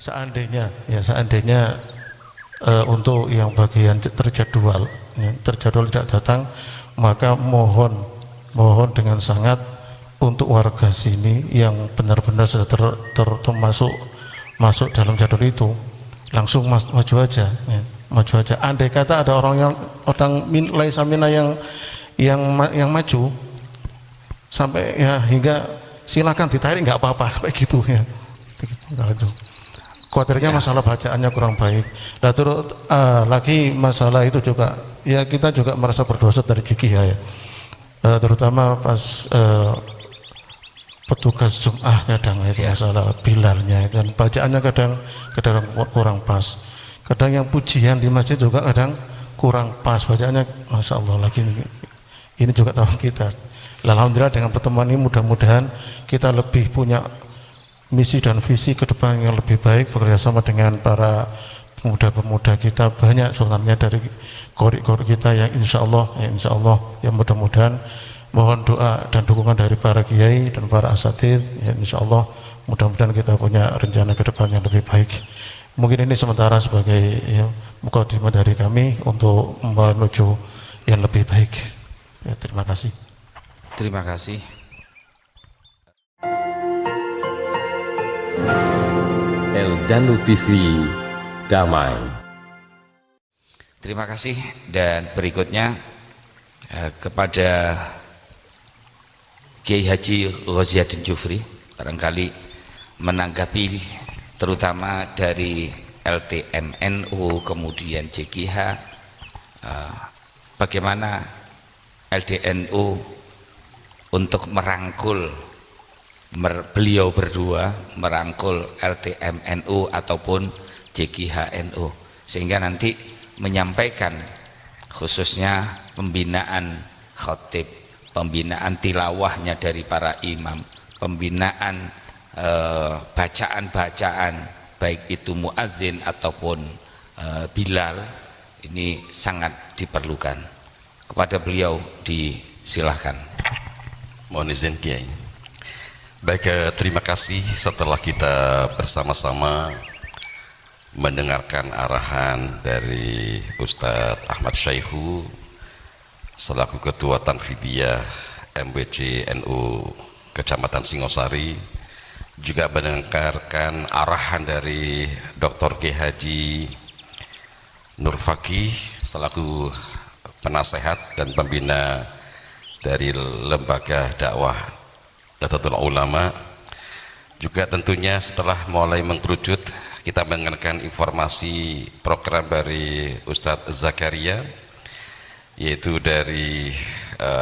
seandainya untuk yang bagian terjadwal tidak datang, maka mohon dengan sangat untuk warga sini yang benar-benar sudah masuk dalam jadwal itu langsung maju aja ya. Maju aja. Andai kata ada orang laisa minna yang maju sampai ya hingga silakan ditarik nggak apa-apa kayak gitu ya. Gitu. Khawatirnya masalah bacaannya kurang baik. Nah, terus lagi masalah itu juga ya, kita juga merasa berdosa dari GKH ya. Terutama pas petugas Jum'ah kadang itu masalah bilalnya dan bacaannya kadang kurang pas. Kadang yang pujian di masjid juga kadang kurang pas bacaannya. Masya Allah, lagi ini juga tahun kita. Alhamdulillah dengan pertemuan ini mudah-mudahan kita lebih punya misi dan visi ke depan yang lebih baik, bekerjasama dengan para pemuda-pemuda kita. Banyak sebenarnya dari kori-kori kita yang insya Allah yang mudah-mudahan mohon doa dan dukungan dari para kiai dan para asatidz ya, insya Allah mudah-mudahan kita punya rencana ke depan yang lebih baik. Mungkin ini sementara sebagai ya, mukadimah dari kami untuk menuju yang lebih baik ya, terima kasih. Terima kasih. Eldanu TV Damai. Terima kasih. Dan berikutnya kepada Kiai Haji Ghaziuddin Jufri, barangkali menanggapi terutama dari LTMNU kemudian JKH, bagaimana LDNU untuk merangkul beliau berdua, merangkul LTMNU ataupun JKHNU, sehingga nanti menyampaikan khususnya pembinaan khotib, pembinaan tilawahnya dari para imam, pembinaan bacaan-bacaan baik itu muadzin ataupun Bilal, ini sangat diperlukan. Kepada beliau disilahkan. Mohon izin Kiai. Baik, terima kasih. Setelah kita bersama-sama mendengarkan arahan dari Ustadz Ahmad Syaihu selaku Ketua Tanfidiyah MWC NU Kecamatan Singosari, juga mendengarkan arahan dari Dr. Kiai Haji Nur Fakih selaku penasehat dan pembina dari Lembaga Dakwah Nahdlatul Ulama. Juga tentunya setelah mulai mengkerucut, kita mendengarkan informasi program dari Ustadz Zakaria, yaitu dari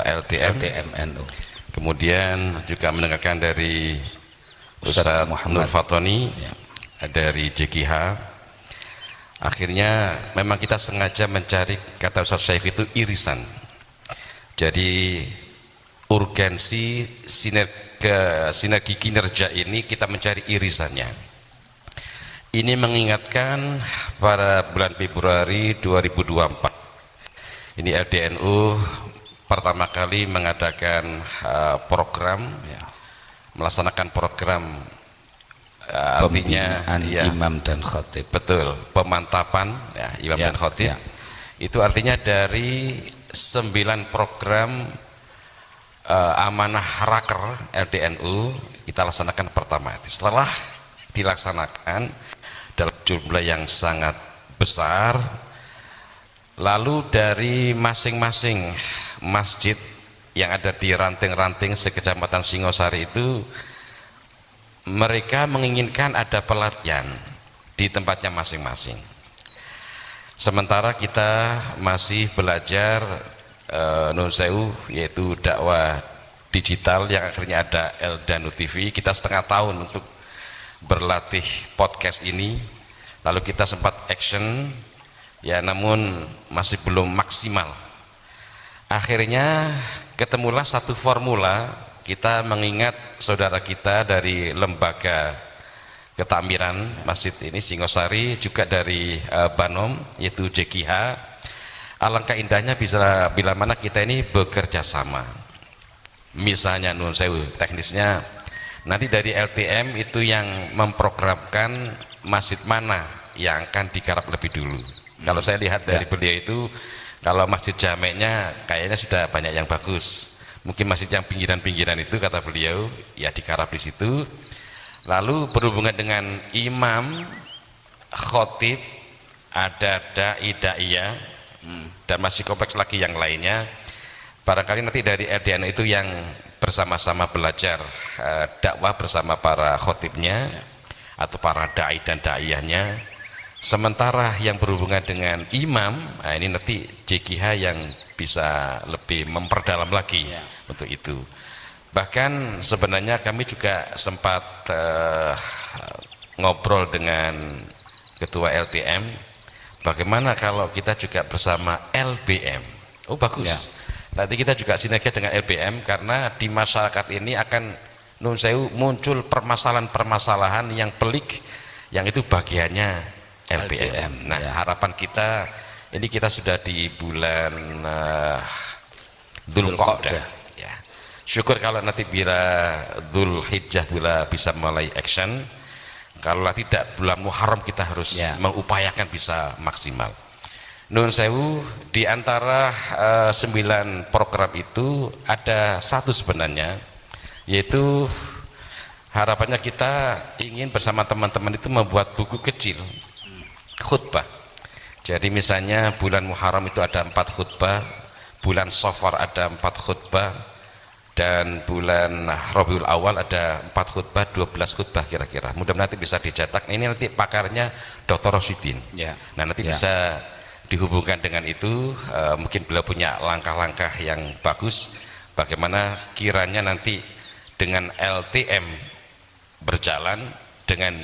LTMNU. Kemudian juga mendengarkan dari Ustadz Nur Fatoni dari JKH. Akhirnya memang kita sengaja mencari, kata Ustadz Syekh itu, irisan. Jadi urgensi sinergi kinerja ini kita mencari irisannya. Ini mengingatkan pada bulan Februari 2024 ini LDNU pertama kali mengadakan program melaksanakan program artinya imam dan khotib. Betul, pemantapan ya, imam dan khotib. Itu artinya dari 9 program amanah raker LDNU kita laksanakan pertama itu. Setelah dilaksanakan dalam jumlah yang sangat besar, lalu dari masing-masing masjid yang ada di ranting-ranting sekecamatan Singosari itu, mereka menginginkan ada pelatihan di tempatnya masing-masing. Sementara kita masih belajar Nun Sewu, yaitu dakwah digital yang akhirnya ada Eldanu TV. Kita setengah tahun untuk berlatih podcast ini, lalu kita sempat action ya, namun masih belum maksimal. Akhirnya ketemulah satu formula. Kita mengingat saudara kita dari lembaga ketakmiran masjid ini Singosari, juga dari Banom yaitu JKH. Alangkah indahnya bisa bila mana kita ini bekerja sama. Misalnya Nun Sewu, teknisnya nanti dari LTM itu yang memprogramkan masjid mana yang akan digarap lebih dulu. Kalau saya lihat dari beliau itu, kalau masjid Jamek-nya kayaknya sudah banyak yang bagus. Mungkin masjid yang pinggiran-pinggiran itu kata beliau ya digarap di situ. Lalu berhubungan dengan imam, khotib, ada dai-daiyah, dan masih kompleks lagi yang lainnya. Barangkali nanti dari LDN itu yang bersama-sama belajar dakwah bersama para khotibnya atau para dai dan daiyahnya. Sementara yang berhubungan dengan imam, nah ini nanti JKH yang bisa lebih memperdalam lagi untuk itu. Bahkan sebenarnya kami juga sempat ngobrol dengan ketua LTM, bagaimana kalau kita juga bersama LBM. Oh bagus, nanti kita juga sinergi dengan LBM, karena di masyarakat ini akan nun sewu muncul permasalahan-permasalahan yang pelik, yang itu bagiannya LBM. Nah harapan kita ini, kita sudah di bulan Dzulqa'dah ya. Syukur kalau nanti bila Dzulhijjah bila bisa mulai action. Kalau tidak bulan Muharram kita harus mengupayakan bisa maksimal. Nun sewu, di antara 9 program itu ada satu sebenarnya, yaitu harapannya kita ingin bersama teman-teman itu membuat buku kecil khutbah. Jadi misalnya bulan Muharram itu ada 4 khutbah, bulan Safar ada 4 khutbah, dan bulan Rabiul Awal ada 4 khutbah, 12 khutbah kira-kira. Mudah-mudahan nanti bisa dicetak. Ini nanti pakarnya Dr. Rosidin. Nah nanti bisa dihubungkan dengan itu. Mungkin beliau punya langkah-langkah yang bagus, bagaimana kiranya nanti dengan LTM berjalan, dengan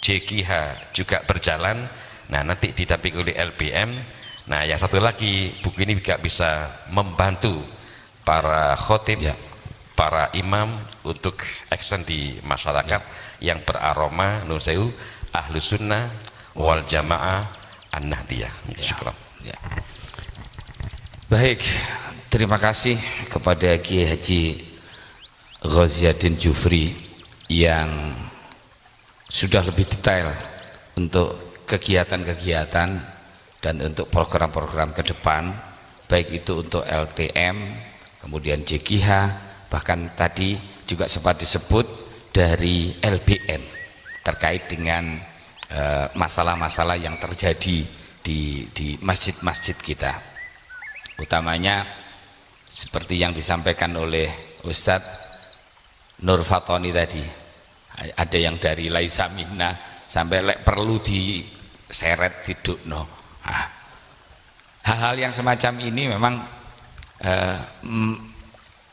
JKH juga berjalan. Nah nanti didampingi oleh LBM. Nah yang satu lagi, buku ini juga bisa membantu para khotib, para imam untuk action di masyarakat yang beraroma nun sewu Ahlus Sunnah wal Jamaah An-Nahdiyah. Syukran. Baik, terima kasih kepada Kiai Haji Ghaziuddin Jufri yang sudah lebih detail untuk kegiatan-kegiatan dan untuk program-program ke depan, baik itu untuk LTM, kemudian JKH, bahkan tadi juga sempat disebut dari LBM terkait dengan masalah-masalah yang terjadi di masjid-masjid kita, utamanya seperti yang disampaikan oleh Ustadz Nur Fatoni tadi, ada yang dari Laisa Minna sampai perlu diseret didukno. Hal-hal yang semacam ini memang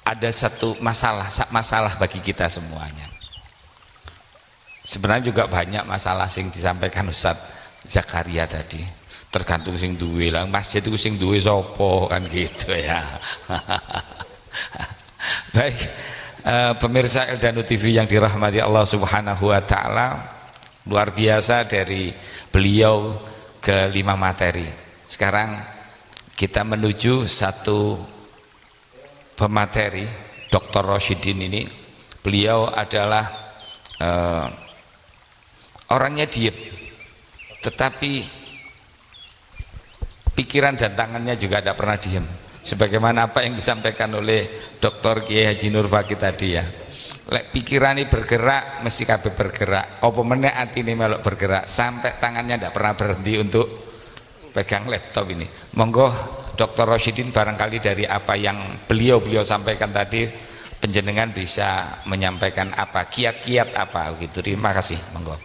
ada satu masalah bagi kita semuanya. Sebenarnya juga banyak masalah yang disampaikan Ustadz Zakaria tadi, tergantung sing duwe lah, masjid itu sing duwe sopo kan gitu ya. Baik, pemirsa Eldanu TV yang dirahmati Allah Subhanahu wa Ta'ala, luar biasa dari beliau ke 5 materi. Sekarang kita menuju satu pemateri, Dr. Rosidin ini. Beliau adalah orangnya diam, tetapi pikiran dan tangannya juga tidak pernah diam, sebagaimana apa yang disampaikan oleh Dr. Kiai Haji Nur Fakih tadi ya. Lek pikiran ini bergerak mesti kabeh bergerak, apa meneh atine melok bergerak, sampai tangannya tidak pernah berhenti untuk pegang laptop ini. Monggo Dr. Rosidin, barangkali dari apa yang beliau sampaikan tadi, penjenengan bisa menyampaikan apa, kiat-kiat apa gitu. Terima kasih, monggo.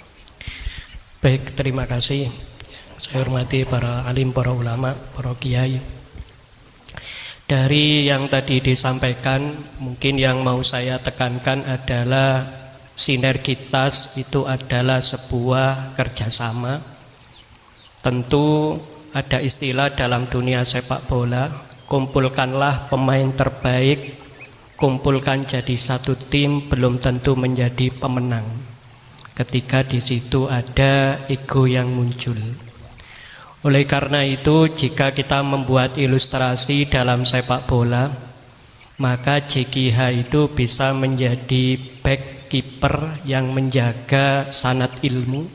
Baik, terima kasih. Saya hormati para alim, para ulama, para kiai. Dari yang tadi disampaikan, mungkin yang mau saya tekankan adalah sinergitas itu adalah sebuah kerjasama. Tentu ada istilah dalam dunia sepak bola, kumpulkanlah pemain terbaik, kumpulkan jadi satu tim, belum tentu menjadi pemenang. Ketika di situ ada ego yang muncul. Oleh karena itu, jika kita membuat ilustrasi dalam sepak bola, maka JKH itu bisa menjadi back keeper yang menjaga sanad ilmu,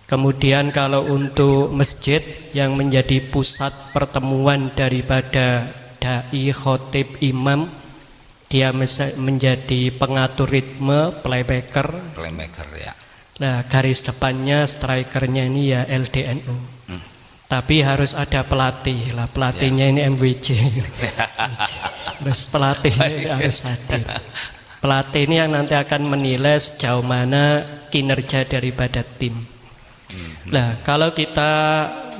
Kemudian kalau untuk masjid yang menjadi pusat pertemuan daripada dai, khotib, imam, dia menjadi pengatur ritme, playmaker ya. Nah, garis depannya, strikernya ini ya LDNU. Tapi harus ada pelatih lah, pelatihnya ini MWJ. Terus pelatihnya harus hadir. Pelatih ini yang nanti akan menilai sejauh mana kinerja daripada tim. Nah, kalau kita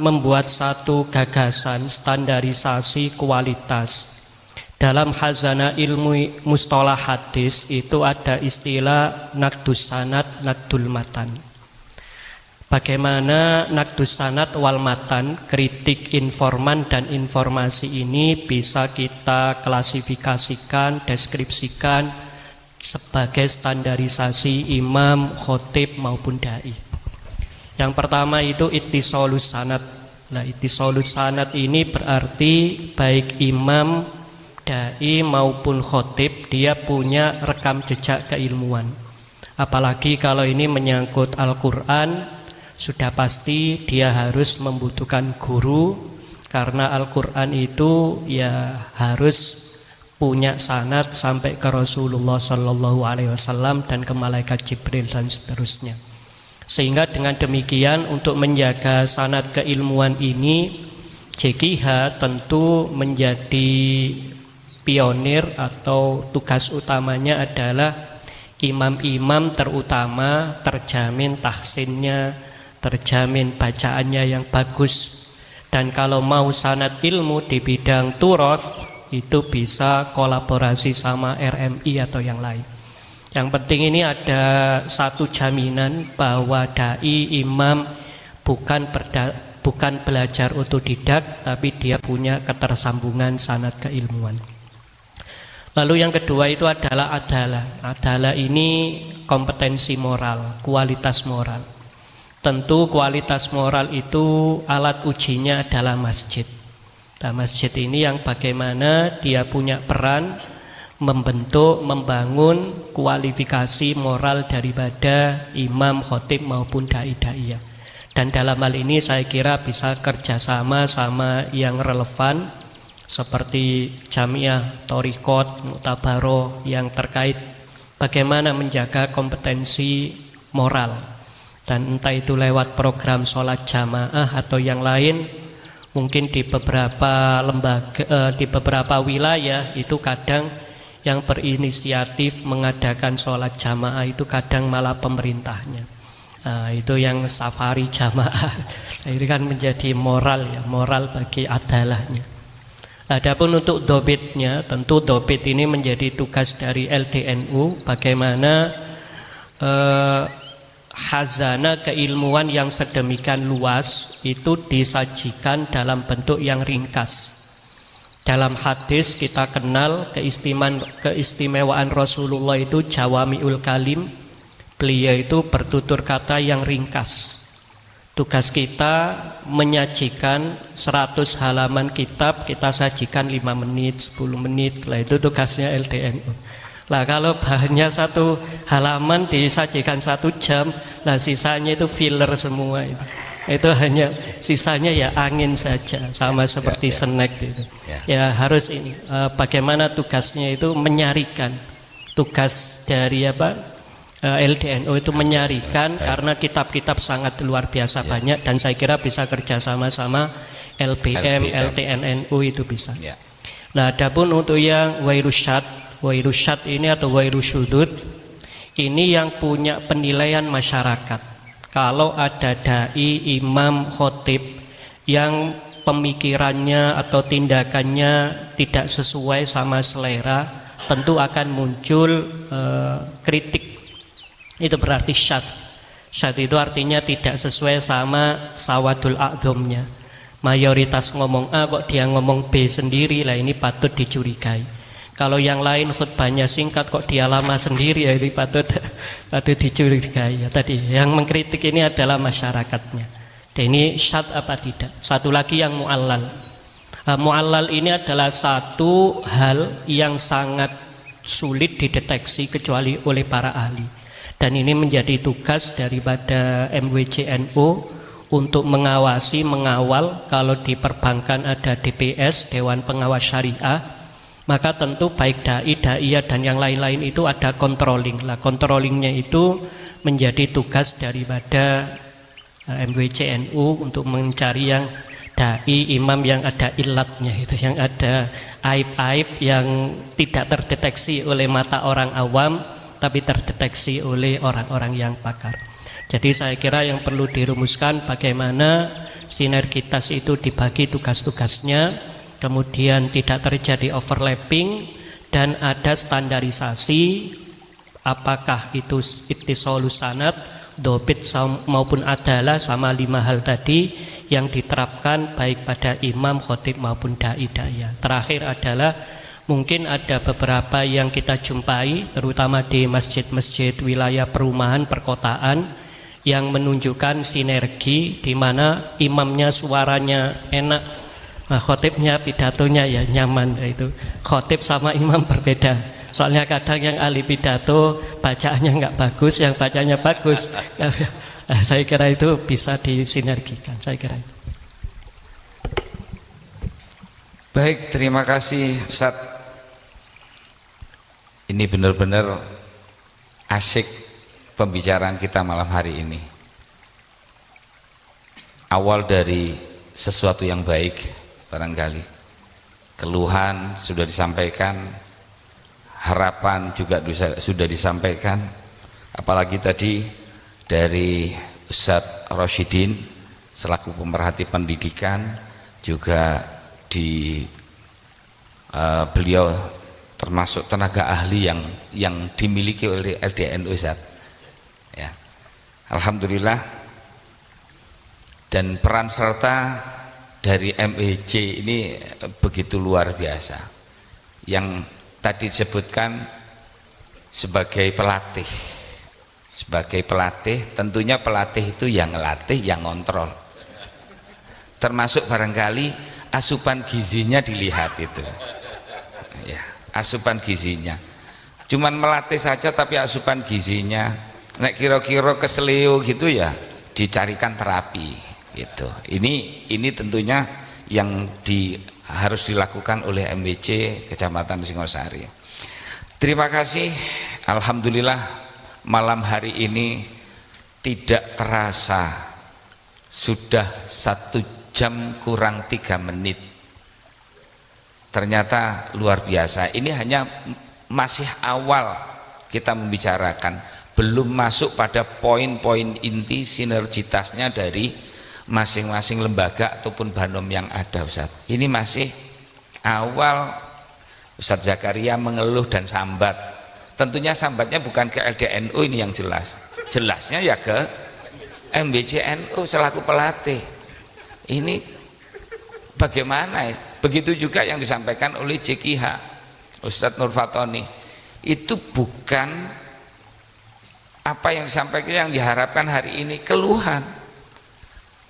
membuat satu gagasan standarisasi kualitas dalam khazanah ilmu mustalah hadis, itu ada istilah naqdus sanad, naqdul matan. Bagaimana naqdus sanad wal matan, kritik informan dan informasi ini bisa kita klasifikasikan, deskripsikan sebagai standarisasi imam, khotib maupun dai. Yang pertama itu ittisalus sanad. Nah, ittisalus sanad ini berarti baik imam, dai maupun khotib dia punya rekam jejak keilmuan. Apalagi kalau ini menyangkut Al-Quran, sudah pasti dia harus membutuhkan guru, karena Al-Quran itu ya harus punya sanad sampai ke Rasulullah SAW dan ke malaikat Jibril dan seterusnya. Sehingga dengan demikian untuk menjaga sanad keilmuan ini, JKH tentu menjadi pionir atau tugas utamanya adalah imam-imam terutama terjamin tahsinnya, terjamin bacaannya yang bagus. Dan kalau mau sanad ilmu di bidang turoth, itu bisa kolaborasi sama RMI atau yang lain. Yang penting ini ada satu jaminan bahwa dai, imam bukan belajar otodidak, tapi dia punya ketersambungan sanad keilmuan. Lalu yang kedua itu adalah adalah. Adalah ini kompetensi moral, kualitas moral. Tentu kualitas moral itu alat ujinya adalah masjid. Nah, masjid ini yang bagaimana dia punya peran membentuk, membangun kualifikasi moral daripada imam, khotib maupun dai-daiyah. Dan dalam hal ini saya kira bisa kerjasama sama yang relevan seperti jamiah, thariqat, muktabaroh yang terkait bagaimana menjaga kompetensi moral. Dan entah itu lewat program sholat jamaah atau yang lain, mungkin di beberapa lembaga, di beberapa wilayah itu kadang yang berinisiatif mengadakan sholat jamaah itu kadang malah pemerintahnya. Nah, itu yang safari jamaah. Nah, ini kan menjadi moral ya, moral bagi adalahnya. Adapun untuk dobitnya, tentu dobit ini menjadi tugas dari LDNU. Bagaimana khazanah keilmuan yang sedemikian luas itu disajikan dalam bentuk yang ringkas. Dalam hadis kita kenal keistimewaan Rasulullah itu jawami'ul kalim. Beliau itu bertutur kata yang ringkas. Tugas kita menyajikan 100 halaman kitab, kita sajikan 5 menit, 10 menit. Lah itu tugasnya LDNU. Lah kalau bahannya 1 halaman disajikan 1 jam, lah sisanya itu filler semua itu. Itu hanya sisanya ya angin saja, sama seperti snack gitu. Ya harus ini bagaimana tugasnya itu menyarikan. Tugas dari LDNU itu menyarikan, karena kitab-kitab sangat luar biasa banyak, dan saya kira bisa kerjasama sama LBM, LTNNU itu bisa. Nah, adapun untuk yang wairusyad ini atau wairusyudud ini yang punya penilaian masyarakat. Kalau ada dai, imam, khotib yang pemikirannya atau tindakannya tidak sesuai sama selera, tentu akan muncul kritik. Itu berarti syadz. Syadz itu artinya tidak sesuai sama sawadul a'dhamnya. Mayoritas ngomong A kok dia ngomong B sendiri, lah ini patut dicurigai. Kalau yang lain khutbahnya singkat kok dia lama sendiri, ya ini patut dicurigai. Ya, tadi yang mengkritik ini adalah masyarakatnya. Dan ini syadz apa tidak. Satu lagi yang mu'allal. Mu'allal ini adalah satu hal yang sangat sulit dideteksi kecuali oleh para ahli. Dan ini menjadi tugas daripada MWCNU untuk mengawasi, mengawal kalau di perbankan ada DPS, Dewan Pengawas Syariah, maka tentu baik dai, daiyah dan yang lain-lain itu ada controlling. Lah controllingnya itu menjadi tugas daripada MWCNU untuk mencari yang dai, imam yang ada ilatnya itu, yang ada aib-aib yang tidak terdeteksi oleh mata orang awam tapi terdeteksi oleh orang-orang yang pakar. Jadi saya kira yang perlu dirumuskan bagaimana sinergitas itu dibagi tugas-tugasnya, kemudian tidak terjadi overlapping dan ada standarisasi apakah itu ittisalus sanad, dobit maupun adalah sama 5 hal tadi yang diterapkan baik pada imam, khotib maupun dai daiyah. Terakhir adalah mungkin ada beberapa yang kita jumpai terutama di masjid-masjid wilayah perumahan perkotaan yang menunjukkan sinergi di mana imamnya suaranya enak, nah, khotibnya pidatonya ya nyaman. Itu khotib sama imam berbeda. Soalnya kadang yang ahli pidato bacaannya nggak bagus, yang bacanya bagus. Saya kira itu bisa disinergikan. Saya kira itu. Baik, terima kasih Ustaz. Ini benar-benar asyik pembicaraan kita malam hari ini. Awal dari sesuatu yang baik barangkali. Keluhan sudah disampaikan, harapan juga sudah disampaikan. Apalagi tadi dari Ustadz Rosyidin selaku pemerhati pendidikan juga beliau termasuk tenaga ahli yang dimiliki oleh LDNU Ustaz. Ya. Alhamdulillah. Dan peran serta dari MEJ ini begitu luar biasa. Yang tadi disebutkan sebagai pelatih. Sebagai pelatih, tentunya pelatih itu yang ngelatih, yang ngontrol. Termasuk barangkali asupan gizinya dilihat itu. Ya. Asupan gizinya, cuman melatih saja tapi asupan gizinya nek kira-kira keseleo gitu ya dicarikan terapi gitu. Ini tentunya yang harus dilakukan oleh MWC Kecamatan Singosari. Terima kasih. Alhamdulillah malam hari ini tidak terasa sudah 1 jam kurang 3 menit. Ternyata luar biasa. Ini hanya masih awal kita membicarakan, belum masuk pada poin-poin inti sinergitasnya dari masing-masing lembaga ataupun banom yang ada Ustaz. Ini masih awal. Ustaz Zakaria mengeluh dan sambat. Tentunya sambatnya bukan ke LDNU ini yang jelas. Jelasnya ya ke MWCNU selaku pelatih. Ini bagaimana ya? Begitu juga yang disampaikan oleh JKH Ustadz Nur Fatoni, itu bukan apa yang disampaikan yang diharapkan hari ini, keluhan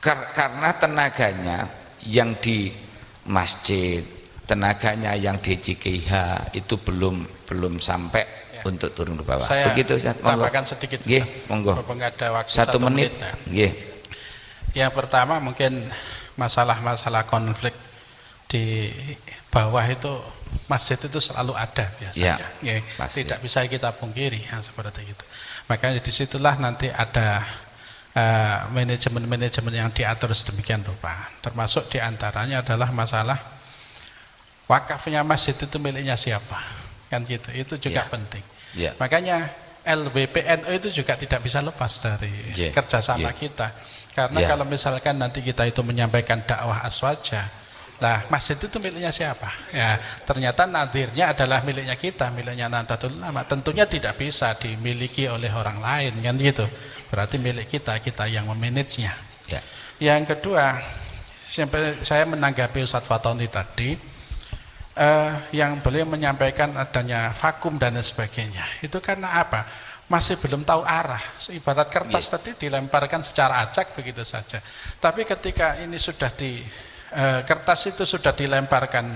karena tenaganya yang di masjid, tenaganya yang di JKH itu belum sampai ya, untuk turun ke bawah. Saya begitu Ustadz, tambahkan sedikit Ustadz. Monggo. Ada waktu 1 menit. Yang pertama mungkin masalah-masalah konflik di bawah itu, masjid itu selalu ada biasanya ya, tidak bisa kita pungkiri ya, seperti itu. Makanya disitulah nanti ada manajemen-manajemen yang diatur sedemikian rupa, termasuk diantaranya adalah masalah wakafnya masjid itu miliknya siapa, kan gitu, itu juga penting. Makanya LWPNU itu juga tidak bisa lepas dari kerjasama kita, karena kalau misalkan nanti kita itu menyampaikan dakwah aswaja, nah masjid itu miliknya siapa? Ya, ternyata nadirnya adalah miliknya kita, miliknya Nahdlatul Ulama. Tentunya tidak bisa dimiliki oleh orang lain, kan gitu. Berarti milik kita yang memanagenya. Ya. Yang kedua, saya menanggapi Ustadz Fatoni tadi, yang beliau menyampaikan adanya vakum dan sebagainya. Itu karena apa? Masih belum tahu arah. Ibarat kertas tadi dilemparkan secara acak begitu saja. Tapi ketika ini sudah kertas itu sudah dilemparkan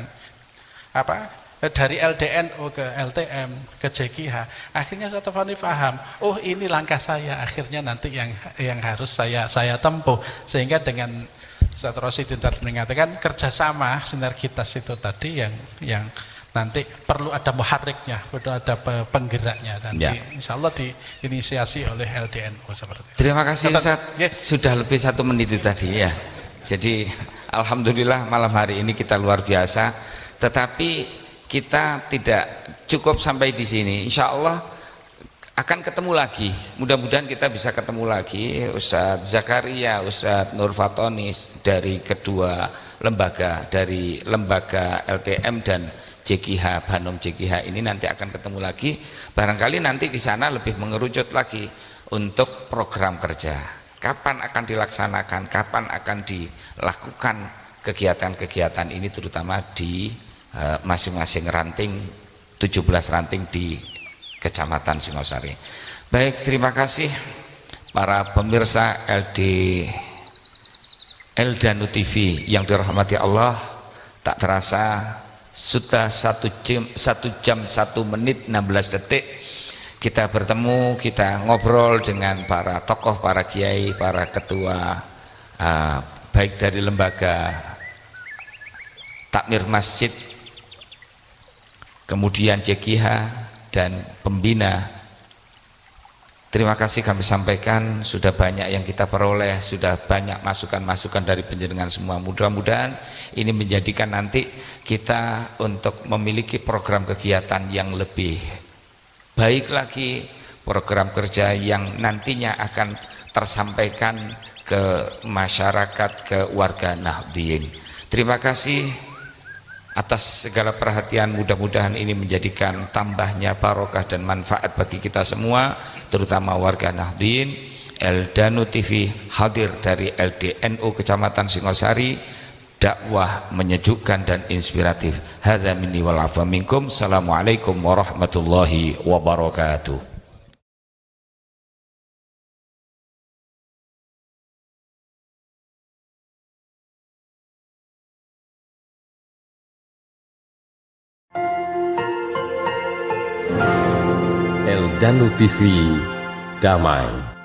dari LDNU ke LTM ke JKH, akhirnya Ustaz Fani paham, oh ini langkah saya, akhirnya nanti yang harus saya tempuh, sehingga dengan Ustaz Rosidin tadi mengatakan kerjasama sinergitas itu tadi yang nanti perlu ada muharriknya, perlu ada penggeraknya, dan insya Allah diinisiasi oleh LDNU seperti itu. Terima kasih Ustaz, sudah lebih 1 menit itu tadi ya. Jadi alhamdulillah malam hari ini kita luar biasa, tetapi kita tidak cukup sampai di sini. Insya Allah akan ketemu lagi, mudah-mudahan kita bisa ketemu lagi Ustadz Zakaria, Ustadz Nur Fatonis dari kedua lembaga, dari lembaga LTM dan JKH, Banum JKH ini nanti akan ketemu lagi, barangkali nanti di sana lebih mengerucut lagi untuk program kerja, kapan akan dilaksanakan, kapan akan dilakukan kegiatan-kegiatan ini, terutama di masing-masing ranting, 17 ranting di Kecamatan Singosari. Baik, terima kasih para pemirsa Eldanu TV yang dirahmati Allah. Tak terasa sudah 1 jam 1 menit 16 detik kita bertemu, kita ngobrol dengan para tokoh, para kiai, para ketua baik dari lembaga takmir masjid, kemudian JKH dan pembina. Terima kasih kami sampaikan, sudah banyak yang kita peroleh, sudah banyak masukan-masukan dari penjenengan semua. Mudah-mudahan ini menjadikan nanti kita untuk memiliki program kegiatan yang lebih baik lagi, program kerja yang nantinya akan tersampaikan ke masyarakat, ke warga Nahdien. Terima kasih atas segala perhatian, mudah-mudahan ini menjadikan tambahnya barokah dan manfaat bagi kita semua, terutama warga Nahdien. Eldanu TV hadir dari LDNU Kecamatan Singosari, dakwah menyejukkan dan inspiratif. Hadza minni wal afa minkum. Assalamualaikum warahmatullahi wabarakatuh. Eldanu TV Damai.